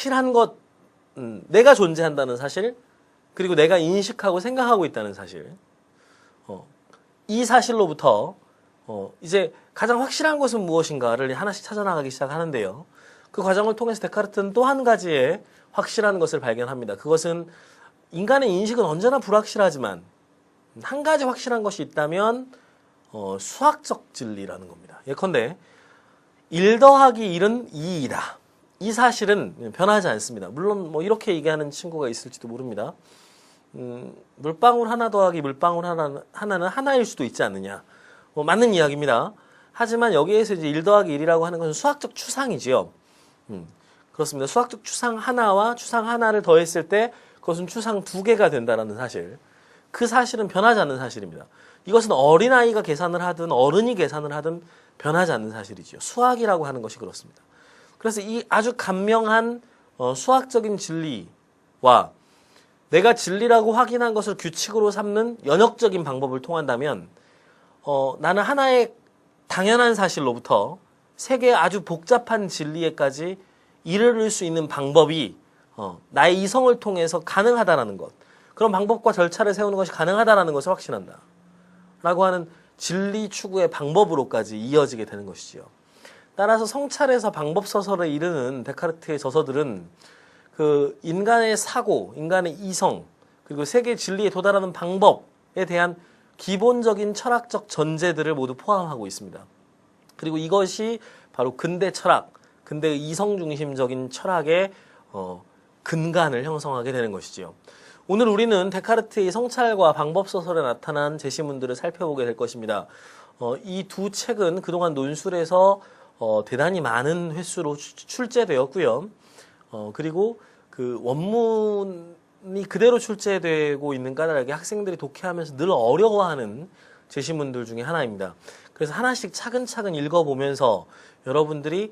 확실한 것, 내가 존재한다는 사실, 그리고 내가 인식하고 생각하고 있다는 사실, 이 사실로부터 이제 가장 확실한 것은 무엇인가를 하나씩 찾아나가기 시작하는데요. 그 과정을 통해서 데카르트는 또 한 가지의 확실한 것을 발견합니다. 그것은 인간의 인식은 언제나 불확실하지만 한 가지 확실한 것이 있다면 수학적 진리라는 겁니다. 예컨대 1 더하기 1은 2이다. 이 사실은 변하지 않습니다. 물론 뭐 이렇게 얘기하는 친구가 있을지도 모릅니다. 물방울 하나 더하기 물방울 하나는 하나일 수도 있지 않느냐. 맞는 이야기입니다. 하지만 여기에서 이제 1 더하기 1이라고 하는 것은 수학적 추상이지요. 그렇습니다. 수학적 추상 하나와 추상 하나를 더했을 때 그것은 추상 2개가 된다는 사실. 그 사실은 변하지 않는 사실입니다. 이것은 어린아이가 계산을 하든 어른이 계산을 하든 변하지 않는 사실이지요. 수학이라고 하는 것이 그렇습니다. 그래서 이 아주 간명한 수학적인 진리와 내가 진리라고 확인한 것을 규칙으로 삼는 연역적인 방법을 통한다면 나는 하나의 당연한 사실로부터 세계의 아주 복잡한 진리에까지 이르를 수 있는 방법이 나의 이성을 통해서 가능하다라는 것, 그런 방법과 절차를 세우는 것이 가능하다라는 것을 확신한다 라고 하는 진리 추구의 방법으로까지 이어지게 되는 것이지요. 따라서 성찰에서 방법서설에 이르는 데카르트의 저서들은 그 인간의 사고, 인간의 이성, 그리고 세계 진리에 도달하는 방법에 대한 기본적인 철학적 전제들을 모두 포함하고 있습니다. 그리고 이것이 바로 근대 철학, 근대의 이성 중심적인 철학의 근간을 형성하게 되는 것이지요. 오늘 우리는 데카르트의 성찰과 방법소설에 나타난 제시문들을 살펴보게 될 것입니다. 이 두 책은 그동안 논술에서 대단히 많은 횟수로 출제되었고요. 그리고 그 원문이 그대로 출제되고 있는 까닭에 학생들이 독해하면서 늘 어려워하는 제시문들 중에 하나입니다. 그래서 하나씩 차근차근 읽어보면서 여러분들이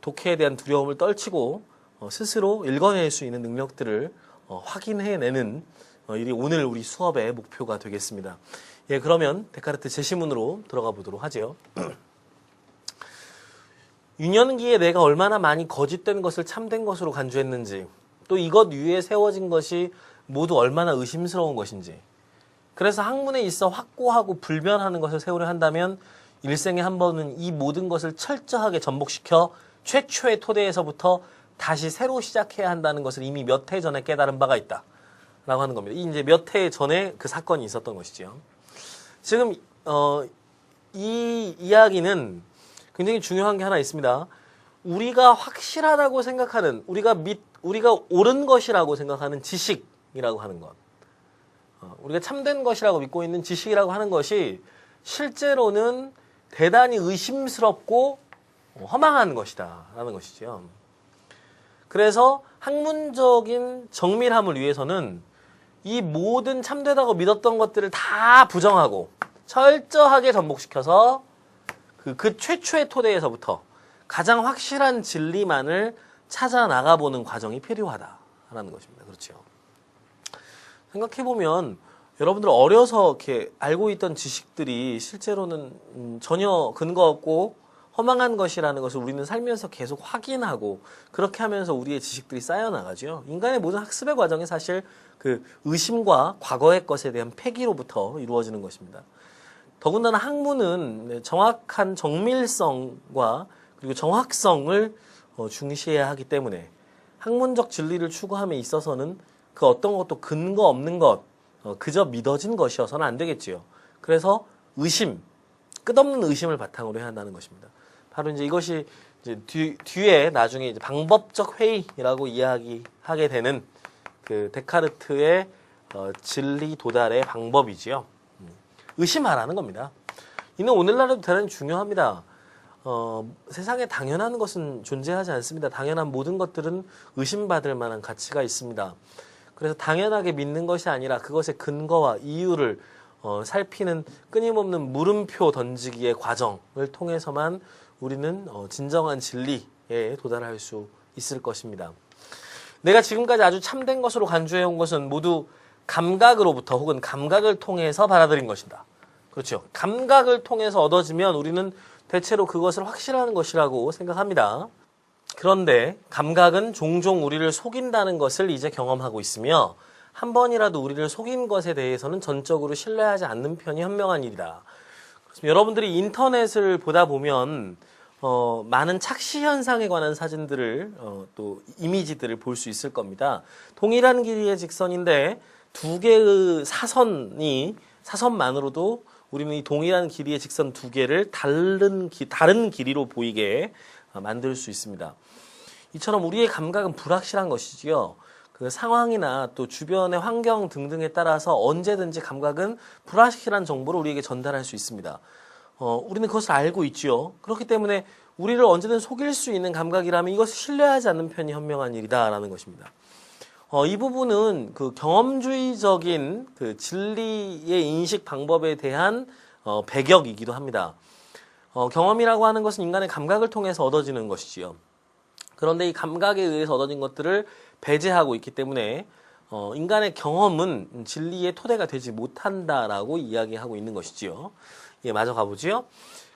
독해에 대한 두려움을 떨치고 스스로 읽어낼 수 있는 능력들을 확인해내는 일이 오늘 우리 수업의 목표가 되겠습니다. 예, 그러면 데카르트 제시문으로 들어가 보도록 하죠. 유년기에 내가 얼마나 많이 거짓된 것을 참된 것으로 간주했는지, 또 이것 위에 세워진 것이 모두 얼마나 의심스러운 것인지, 그래서 학문에 있어 확고하고 불변하는 것을 세우려 한다면 일생에 한 번은 이 모든 것을 철저하게 전복시켜 최초의 토대에서부터 다시 새로 시작해야 한다는 것을 이미 몇 해 전에 깨달은 바가 있다 라고 하는 겁니다. 이제 몇 해 전에 그 사건이 있었던 것이죠. 지금 이 이야기는 굉장히 중요한 게 하나 있습니다. 우리가 확실하다고 생각하는, 우리가 옳은 것이라고 생각하는 지식이라고 하는 것, 우리가 참된 것이라고 믿고 있는 지식이라고 하는 것이 실제로는 대단히 의심스럽고 허망한 것이다 라는 것이죠. 그래서 학문적인 정밀함을 위해서는 이 모든 참되다고 믿었던 것들을 다 부정하고 철저하게 전복시켜서 그 최초의 토대에서부터 가장 확실한 진리만을 찾아 나가보는 과정이 필요하다라는 것입니다. 그렇죠. 생각해보면 여러분들 어려서 이렇게 알고 있던 지식들이 실제로는 전혀 근거 없고 허망한 것이라는 것을 우리는 살면서 계속 확인하고 그렇게 하면서 우리의 지식들이 쌓여나가죠. 인간의 모든 학습의 과정이 사실 그 의심과 과거의 것에 대한 폐기로부터 이루어지는 것입니다. 더군다나 학문은 정확한 정밀성과 그리고 정확성을 중시해야 하기 때문에 학문적 진리를 추구함에 있어서는 그 어떤 것도 근거 없는 것, 그저 믿어진 것이어서는 안 되겠지요. 그래서 의심, 끝없는 의심을 바탕으로 해야 한다는 것입니다. 바로 이제 이것이 이제 뒤에 나중에 이제 방법적 회의라고 이야기하게 되는 그 데카르트의 진리 도달의 방법이지요. 의심하라는 겁니다. 이는 오늘날에도 대단히 중요합니다. 세상에 당연한 것은 존재하지 않습니다. 당연한 모든 것들은 의심받을 만한 가치가 있습니다. 그래서 당연하게 믿는 것이 아니라 그것의 근거와 이유를 살피는 끊임없는 물음표 던지기의 과정을 통해서만 우리는 진정한 진리에 도달할 수 있을 것입니다. 내가 지금까지 아주 참된 것으로 간주해온 것은 모두 감각으로부터 혹은 감각을 통해서 받아들인 것이다. 그렇죠. 감각을 통해서 얻어지면 우리는 대체로 그것을 확실한 것이라고 생각합니다. 그런데 감각은 종종 우리를 속인다는 것을 이제 경험하고 있으며 한 번이라도 우리를 속인 것에 대해서는 전적으로 신뢰하지 않는 편이 현명한 일이다. 여러분들이 인터넷을 보다 보면 많은 착시 현상에 관한 사진들을 또 이미지들을 볼 수 있을 겁니다. 동일한 길이의 직선인데 두 개의 사선만으로도 우리는 이 동일한 길이의 직선 두 개를 다른 길이로 보이게 만들 수 있습니다. 이처럼 우리의 감각은 불확실한 것이지요. 그 상황이나 또 주변의 환경 등등에 따라서 언제든지 감각은 불확실한 정보를 우리에게 전달할 수 있습니다. 우리는 그것을 알고 있지요. 그렇기 때문에 우리를 언제든 속일 수 있는 감각이라면 이것을 신뢰하지 않는 편이 현명한 일이다라는 것입니다. 이 부분은 그 경험주의적인 그 진리의 인식 방법에 대한 배격이기도 합니다. 경험이라고 하는 것은 인간의 감각을 통해서 얻어지는 것이지요. 그런데 이 감각에 의해서 얻어진 것들을 배제하고 있기 때문에 인간의 경험은 진리의 토대가 되지 못한다라고 이야기하고 있는 것이지요. 예, 마저 가보지요.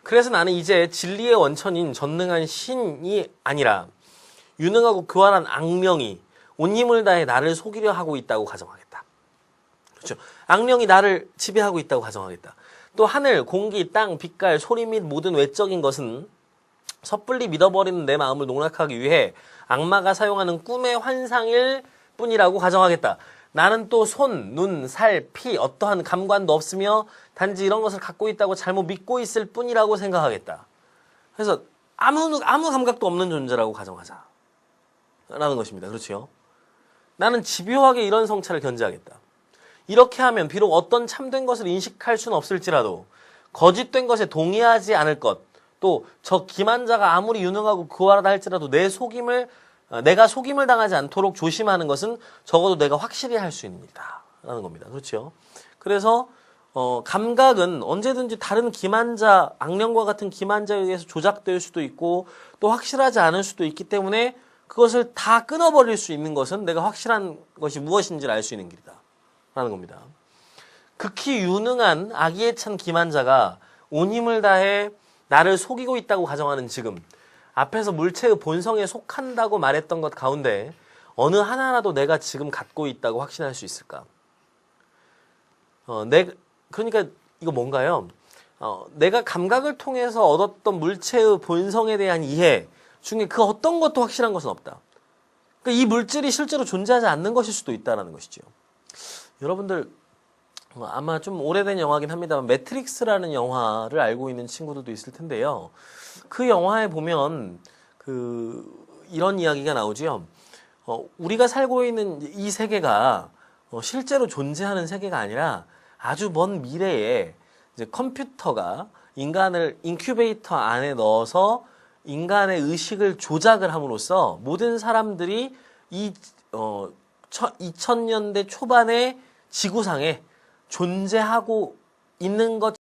그래서 나는 이제 진리의 원천인 전능한 신이 아니라 유능하고 교활한 악령이 온 힘을 다해 나를 속이려 하고 있다고 가정하겠다. 그렇죠. 악령이 나를 지배하고 있다고 가정하겠다. 또 하늘, 공기, 땅, 빛깔, 소리 및 모든 외적인 것은 섣불리 믿어버리는 내 마음을 농락하기 위해 악마가 사용하는 꿈의 환상일 뿐이라고 가정하겠다. 나는 또 손, 눈, 살, 피 어떠한 감관도 없으며 단지 이런 것을 갖고 있다고 잘못 믿고 있을 뿐이라고 생각하겠다. 그래서 아무 감각도 없는 존재라고 가정하자. 라는 것입니다. 그렇죠? 나는 집요하게 이런 성찰을 견지하겠다. 이렇게 하면 비록 어떤 참된 것을 인식할 수는 없을지라도 거짓된 것에 동의하지 않을 것, 또 저 기만자가 아무리 유능하고 교활하다 할지라도 내가 속임을 당하지 않도록 조심하는 것은 적어도 내가 확실히 할 수 있는 일이다 라는 겁니다. 그렇죠? 그래서 감각은 언제든지 다른 기만자, 악령과 같은 기만자에 의해서 조작될 수도 있고 또 확실하지 않을 수도 있기 때문에 그것을 다 끊어버릴 수 있는 것은 내가 확실한 것이 무엇인지를 알 수 있는 길이다 라는 겁니다. 극히 유능한 악의에 찬 기만자가 온 힘을 다해 나를 속이고 있다고 가정하는 지금, 앞에서 물체의 본성에 속한다고 말했던 것 가운데 어느 하나라도 내가 지금 갖고 있다고 확신할 수 있을까? 그러니까 이거 뭔가요? 내가 감각을 통해서 얻었던 물체의 본성에 대한 이해 중에 그 어떤 것도 확실한 것은 없다. 그러니까 이 물질이 실제로 존재하지 않는 것일 수도 있다는 것이죠. 여러분들 아마 좀 오래된 영화긴 합니다만 매트릭스라는 영화를 알고 있는 친구들도 있을 텐데요. 그 영화에 보면 이런 이야기가 나오지요. 우리가 살고 있는 이 세계가 실제로 존재하는 세계가 아니라 아주 먼 미래에 이제 컴퓨터가 인간을 인큐베이터 안에 넣어서 인간의 의식을 조작을 함으로써 모든 사람들이 2000년대 초반에 지구상에 존재하고 있는 것